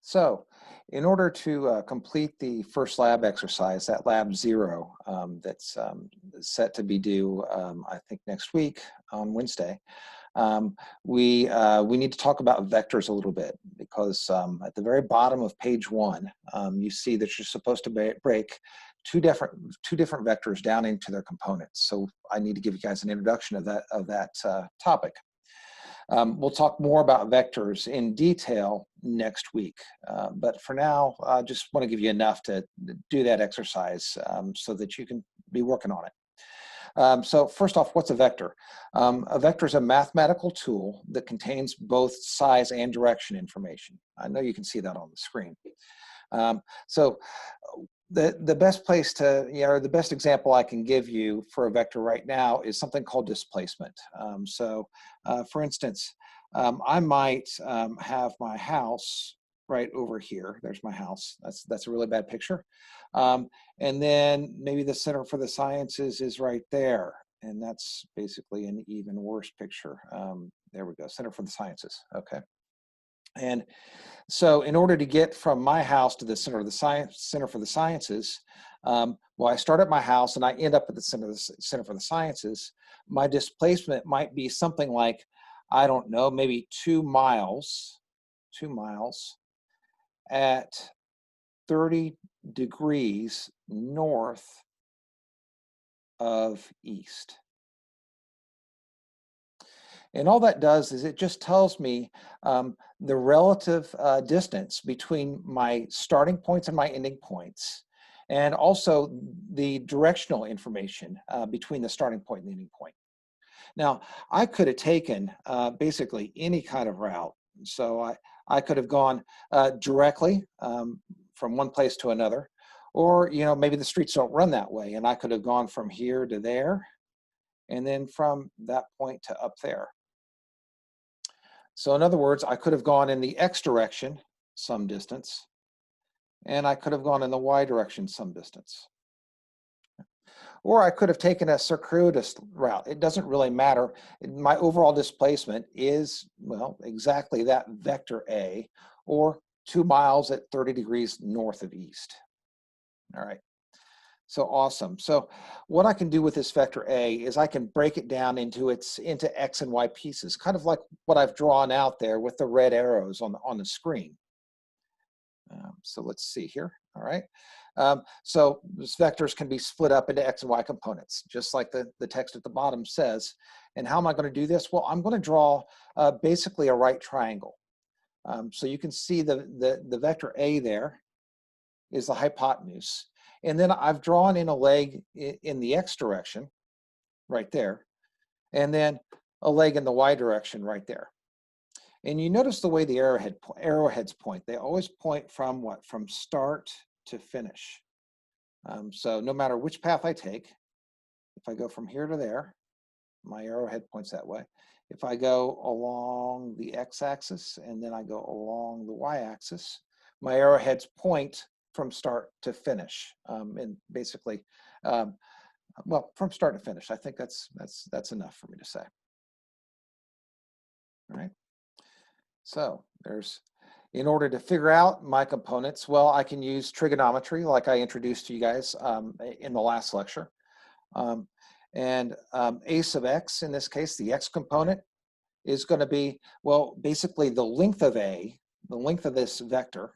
So, in order to complete the first lab exercise, that lab zero that's set to be due, I think next week on Wednesday, um, we need to talk about vectors a little bit because at the very bottom of page one, you see that you're supposed to break two different vectors down into their components. So I need to give you guys an introduction of that topic. We'll talk more about vectors in detail next week, but for now, I just want to give you enough to do that exercise so that you can be working on it. So first off, what's a vector? A vector is a mathematical tool that contains both size and direction information. I know you can see that on the screen. So the best place to, or the best example I can give you for a vector right now is something called displacement. For instance, I might have my house right over here. There's my house. That's a really bad picture. And then maybe the Center for the Sciences is right there. And that's basically an even worse picture. There we go, Center for the Sciences. Okay. And so in order to get from my house to the Center for the Sciences, well, I start at my house and I end up at the Center for the Sciences. My displacement might be something like, I don't know, maybe 2 miles at 30 degrees north of east. And all that does is it just tells me the relative distance between my starting points and my ending points, and also the directional information between the starting point and the ending point. Now, I could have taken basically any kind of route. So I could have gone directly from one place to another, or maybe the streets don't run that way, and I could have gone from here to there, and then from that point to up there. So in other words, I could have gone in the X direction some distance, and I could have gone in the Y direction some distance. Or I could have taken a circuitous route. It doesn't really matter. My overall displacement is, well, exactly that vector A, or 2 miles at 30 degrees north of east. All right. So awesome. So what I can do with this vector A is I can break it down into X and Y pieces, kind of like what I've drawn out there with the red arrows on the screen. So let's see here. All right. So these vectors can be split up into X and Y components, just like the text at the bottom says. And how am I going to do this? Well, I'm going to draw basically a right triangle. So you can see the vector A there is the hypotenuse. And then I've drawn in a leg in the X direction right there, and then a leg in the Y direction right there. And you notice the way the arrowheads point. They always point from what? From start to finish. So no matter which path I take, if I go from here to there, my arrowhead points that way. If I go along the x-axis and then I go along the y-axis, my arrowheads point from start to finish. And basically, well, from start to finish. I think that's enough for me to say. All right. So in order to figure out my components, well, I can use trigonometry like I introduced to you guys in the last lecture. A sub x, in this case, the x component, is going to be, well, basically the length of A, the length of this vector,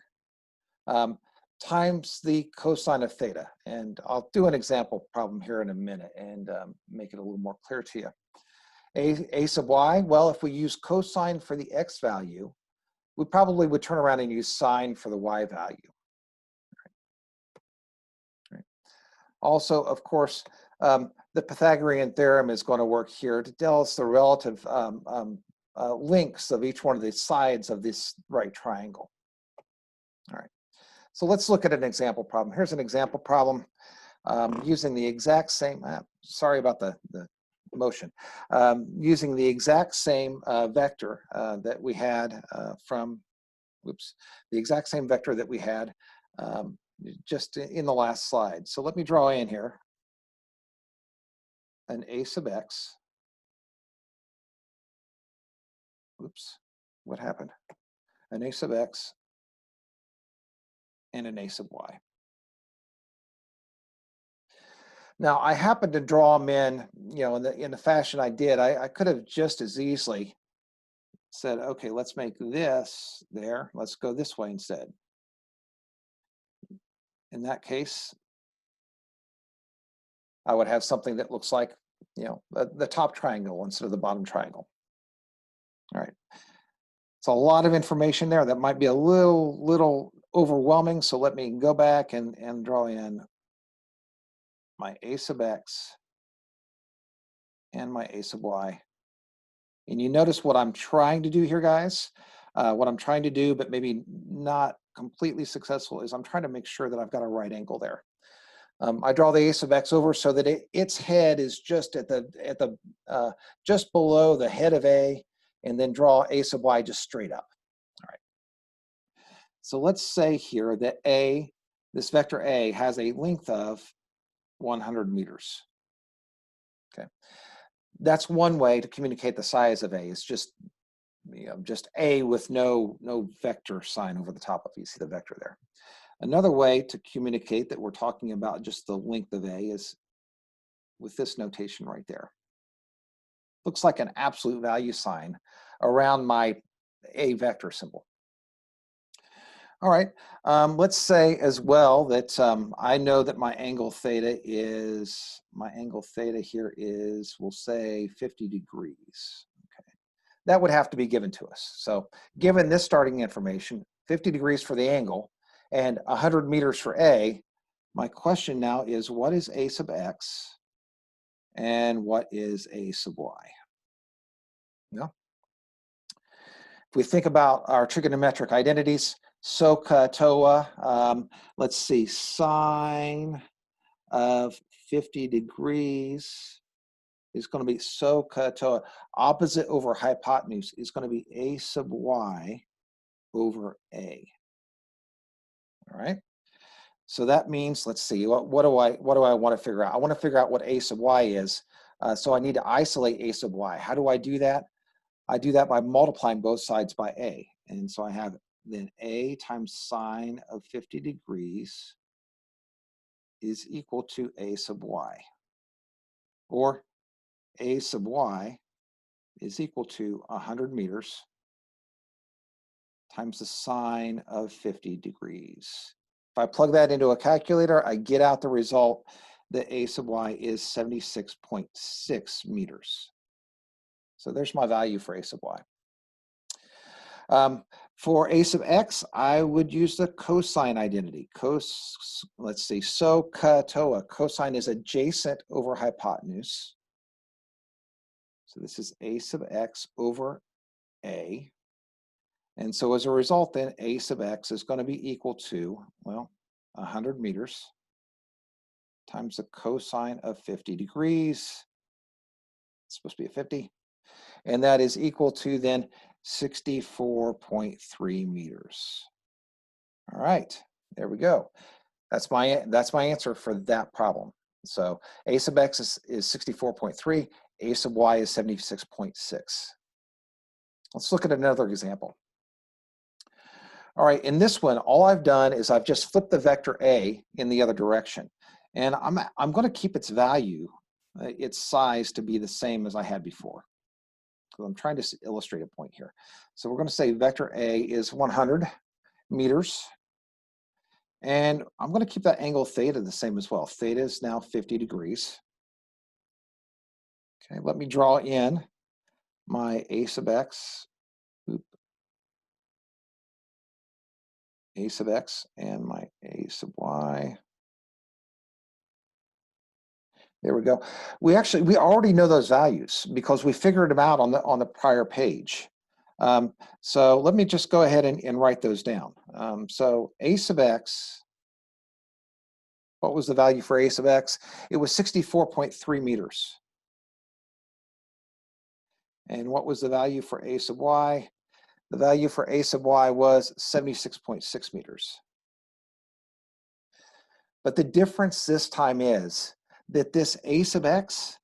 times the cosine of theta. And I'll do an example problem here in a minute and make it a little more clear to you. A sub y, well, if we use cosine for the x value, we probably would turn around and use sine for the y value. Right. Also, of course, the Pythagorean theorem is going to work here to tell us the relative lengths of each one of the sides of this right triangle. All right, so let's look at an example problem. Here's an example problem using the exact same, sorry about the motion, using the exact same vector that we had the exact same vector that we had just in the last slide. So let me draw in here an A sub x. Oops, what happened? An A sub x and an a sub y. Now, I happen to draw them in, in the fashion I did. I could have just as easily said, okay, let's make this there. Let's go this way instead. In that case, I would have something that looks like, the top triangle instead of the bottom triangle. All right. It's a lot of information there that might be a little overwhelming. So let me go back and draw in my a sub x and my a sub y. And you notice what I'm trying to do here, guys. What I'm trying to do, but maybe not completely successful, is I'm trying to make sure that I've got a right angle there. I draw the a sub x over so that its head is just just below the head of a, and then draw a sub y just straight up. All right. So let's say here that this vector a has a length of 100 meters. Okay. That's one way to communicate the size of a. It's just just a with no vector sign over the top of it. You see the vector there. Another way to communicate that we're talking about just the length of a is with this notation right there. Looks like an absolute value sign around my a vector symbol. All right, let's say as well that I know that my angle theta here is, we'll say 50 degrees. Okay, that would have to be given to us. So given this starting information, 50 degrees for the angle and 100 meters for a, my question now is, what is a sub x and what is a sub y? No. If we think about our trigonometric identities, SOHCAHTOA, let's see, sine of 50 degrees is going to be SOHCAHTOA. Opposite over hypotenuse is going to be a sub y over a. All right. So that means, let's see, what do I want to figure out? I want to figure out what a sub y is. So I need to isolate a sub y. How do I do that? I do that by multiplying both sides by a. And so I have then a times sine of 50 degrees is equal to a sub y. Or a sub y is equal to 100 meters times the sine of 50 degrees. If I plug that into a calculator, I get out the result that a sub y is 76.6 meters. So there's my value for a sub y. For a sub x, I would use the cosine identity. Let's see, SOHCAHTOA. Cosine is adjacent over hypotenuse. So this is a sub x over a. And so as a result, then a sub x is going to be equal to, well, 100 meters times the cosine of 50 degrees. It's supposed to be a 50. And that is equal to then 64.3 meters. All right, there we go. That's my answer for that problem. So a sub x is 64.3, a sub y is 76.6. Let's look at another example. All right, in this one, all I've done is I've just flipped the vector a in the other direction. And I'm going to keep its value, its size, to be the same as I had before. So I'm trying to illustrate a point here. So we're going to say vector a is 100 meters. And I'm going to keep that angle theta the same as well. Theta is now 50 degrees. Okay, let me draw in my a sub x, a sub x, and my a sub y. There we go. We already know those values because we figured them out on the prior page. So let me just go ahead and write those down. So a sub x, what was the value for a sub x? It was 64.3 meters. And what was the value for a sub y? The value for a sub y was 76.6 meters. But the difference this time is that this a sub x,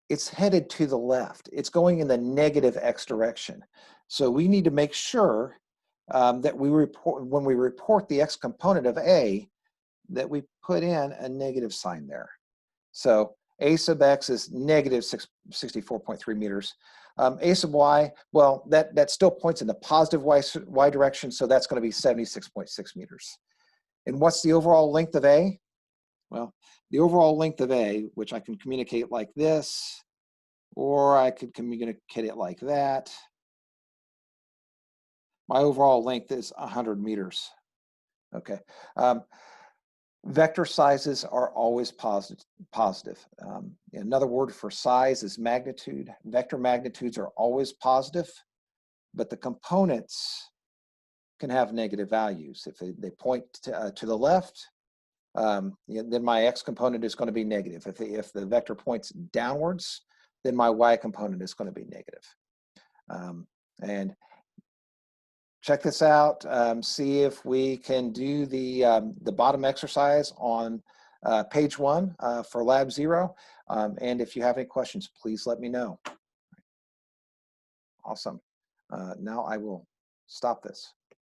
it's headed to the left. It's going in the negative x direction. So we need to make sure that we report, when we report the x component of A, that we put in a negative sign there. So A sub x is negative 64.3 meters. A sub y, well, that still points in the positive y direction, so that's going to be 76.6 meters. And what's the overall length of A? Well, the overall length of A, which I can communicate like this, or I could communicate it like that. My overall length is 100 meters. Okay. Vector sizes are always positive. Another word for size is magnitude. Vector magnitudes are always positive, but the components can have negative values. If they point to the left, then my x component is going to be negative. If the vector points downwards, then my y component is going to be negative. And check this out. See if we can do the bottom exercise on page 1 for Lab 0. And if you have any questions, please let me know. Awesome. Now I will stop this.